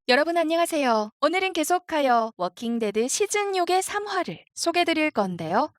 여러분 안녕하세요. 오늘은 계속하여 워킹데드 시즌 6의 3화를 소개드릴 건데요.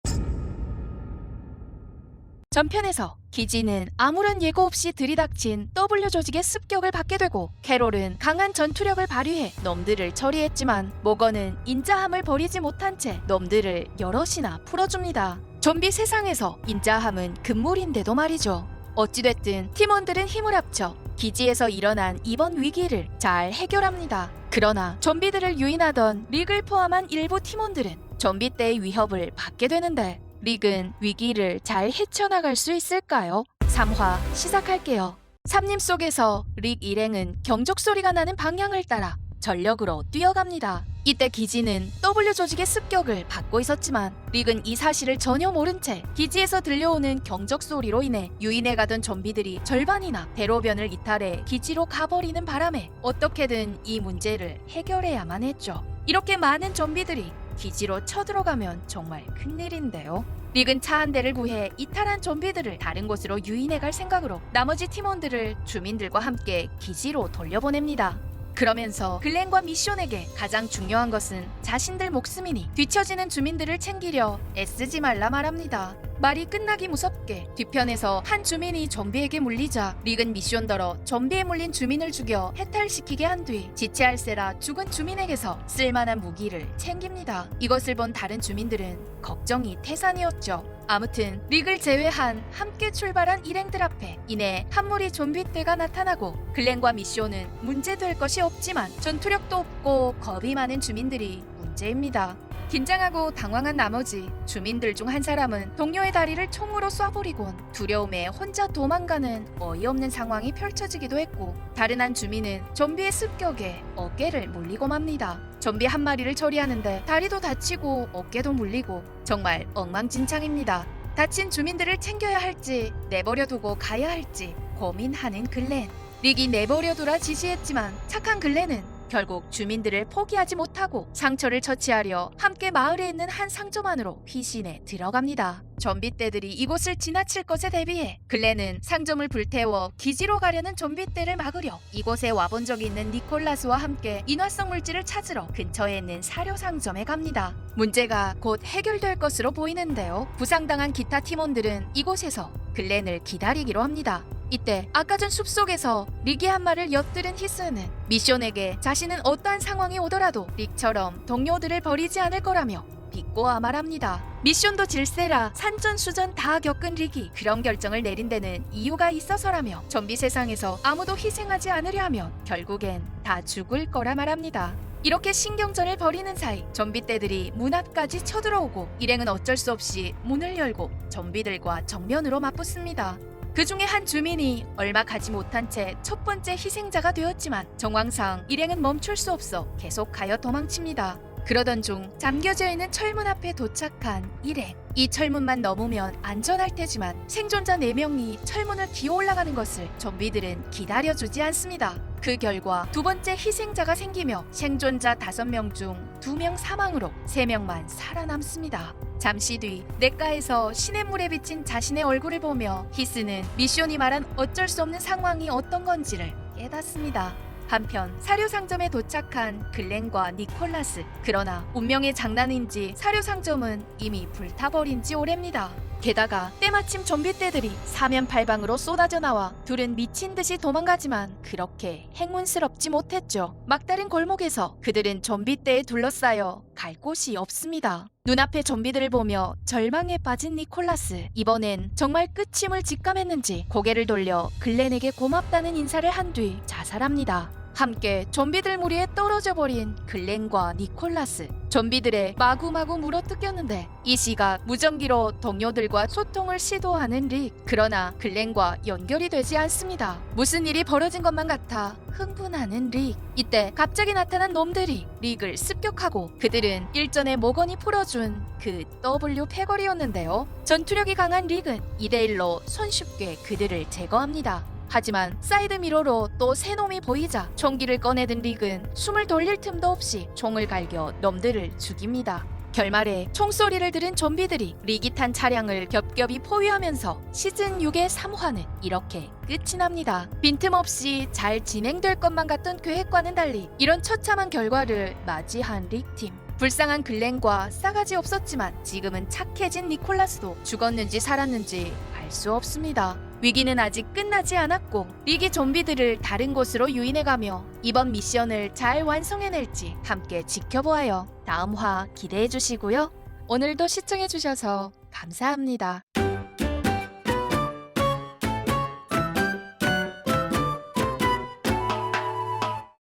전편에서 기지는 아무런 예고 없이 들이닥친 W 조직의 습격을 받게 되고 캐롤은 강한 전투력을 발휘해 놈들을 처리했지만 모건은 인자함을 버리지 못한 채 놈들을 여럿이나 풀어줍니다. 좀비 세상에서 인자함은 금물인데도 말이죠. 어찌됐든 팀원들은 힘을 합쳐 기지에서 일어난 이번 위기를 잘 해결합니다. 그러나 좀비들을 유인하던 릭을 포함한 일부 팀원들은 좀비 때의 위협을 받게 되는데 릭은 위기를 잘 헤쳐나갈 수 있을까요? 3화 시작할게요. 삼림 속에서 릭 일행은 경적 소리가 나는 방향을 따라 전력으로 뛰어갑니다. 이때 기지는 W 조직의 습격을 받고 있었지만 릭은 이 사실을 전혀 모른 채 기지에서 들려오는 경적 소리로 인해 유인해 가던 좀비들이 절반이나 대로변을 이탈해 기지로 가버리는 바람에 어떻게든 이 문제를 해결해야만 했죠. 이렇게 많은 좀비들이 기지로 쳐들어가면 정말 큰일인데요. 릭은 차 한 대를 구해 이탈한 좀비들을 다른 곳으로 유인해 갈 생각으로 나머지 팀원들을 주민들과 함께 기지로 돌려보냅니다. 그러면서 글렌과 미션에게 가장 중요한 것은 자신들 목숨이니 뒤처지는 주민들을 챙기려 애쓰지 말라 말합니다. 말이 끝나기 무섭게 뒤편에서 한 주민이 좀비에게 물리자 릭은 미션더러 좀비에 물린 주민을 죽여 해탈시키게 한 뒤 지체할세라 죽은 주민에게서 쓸만한 무기를 챙깁니다. 이것을 본 다른 주민들은 걱정이 태산이었죠. 아무튼 릭을 제외한 함께 출발한 일행들 앞에 이내 한 무리 좀비 떼가 나타나고 글렌과 미쇼는 문제될 것이 없지만 전투력도 없고 겁이 많은 주민들이 문제입니다. 긴장하고 당황한 나머지 주민들 중 한 사람은 동료의 다리를 총으로 쏴버리곤 두려움에 혼자 도망가는 어이없는 상황이 펼쳐지기도 했고 다른 한 주민은 좀비의 습격에 어깨를 물리고 맙니다. 좀비 한 마리를 처리하는데 다리도 다치고 어깨도 물리고 정말 엉망진창입니다. 다친 주민들을 챙겨야 할지 내버려두고 가야 할지 고민하는 글렌. 릭이 내버려두라 지시했지만 착한 글렌은 결국 주민들을 포기하지 못하고 상처를 처치하려 함께 마을에 있는 한 상점 안으로 휘신해 들어갑니다. 좀비 떼들이 이곳을 지나칠 것에 대비해 글렌은 상점을 불태워 기지로 가려는 좀비 떼를 막으려 이곳에 와본 적이 있는 니콜라스와 함께 인화성 물질을 찾으러 근처에 있는 사료 상점에 갑니다. 문제가 곧 해결될 것으로 보이는데요. 부상당한 기타 팀원들은 이곳에서 글렌을 기다리기로 합니다. 이때 아까 전 숲속에서 릭의 한 말을 엿들은 히스는 미션에게 자신은 어떠한 상황이 오더라도 릭처럼 동료들을 버리지 않을 거라며 비꼬아 말합니다. 미션도 질세라 산전수전 다 겪은 릭이 그런 결정을 내린 데는 이유가 있어서라며 좀비 세상에서 아무도 희생하지 않으려 하면 결국엔 다 죽을 거라 말합니다. 이렇게 신경전을 벌이는 사이 좀비 떼들이 문 앞까지 쳐들어오고 일행은 어쩔 수 없이 문을 열고 좀비들과 정면으로 맞붙습니다. 그 중에 한 주민이 얼마 가지 못한 채 첫 번째 희생자가 되었지만 정황상 일행은 멈출 수 없어 계속하여 도망칩니다. 그러던 중 잠겨져 있는 철문 앞에 도착한 일행. 이 철문만 넘으면 안전할 테지만 생존자 4명이 철문을 기어 올라가는 것을 좀비들은 기다려주지 않습니다. 그 결과 두 번째 희생자가 생기며 생존자 5명 중 2명 사망으로 3명만 살아남습니다. 잠시 뒤 냇가에서 시냇물에 비친 자신의 얼굴을 보며 히스는 미션이 말한 어쩔 수 없는 상황이 어떤 건지를 깨닫습니다. 한편 사료 상점에 도착한 글렌과 니콜라스. 그러나 운명의 장난인지 사료 상점은 이미 불타버린 지 오래입니다. 게다가 때마침 좀비 떼들이 사면팔방으로 쏟아져 나와 둘은 미친 듯이 도망가지만 그렇게 행운스럽지 못했죠. 막다른 골목에서 그들은 좀비 떼에 둘러싸여 갈 곳이 없습니다. 눈앞의 좀비들을 보며 절망에 빠진 니콜라스. 이번엔 정말 끝임을 직감했는지 고개를 돌려 글렌에게 고맙다는 인사를 한 뒤 자살합니다. 함께 좀비들 무리에 떨어져 버린 글렌과 니콜라스. 좀비들의 마구마구 물어뜯겼는데 이 시각 무전기로 동료들과 소통을 시도하는 릭. 그러나 글렌과 연결이 되지 않습니다. 무슨 일이 벌어진 것만 같아 흥분하는 릭. 이때 갑자기 나타난 놈들이 릭을 습격하고 그들은 일전에 모건이 풀어준 그 W 패거리였는데요. 전투력이 강한 릭은 2대1로 손쉽게 그들을 제거합니다. 하지만 사이드 미러로 또 새 놈이 보이자 총기를 꺼내든 릭은 숨을 돌릴 틈도 없이 총을 갈겨 놈들을 죽입니다. 결말에 총소리를 들은 좀비들이 리기 탄 차량을 겹겹이 포위하면서 시즌 6의 3화는 이렇게 끝이 납니다. 빈틈없이 잘 진행될 것만 같던 계획과는 달리 이런 처참한 결과를 맞이한 릭팀. 불쌍한 글렌과 싸가지 없었지만 지금은 착해진 니콜라스도 죽었는지 살았는지 알 수 없습니다. 위기는 아직 끝나지 않았고 리기 좀비들을 다른 곳으로 유인해가며 이번 미션을 잘 완성해낼지 함께 지켜보아요. 다음 화 기대해주시고요. 오늘도 시청해주셔서 감사합니다.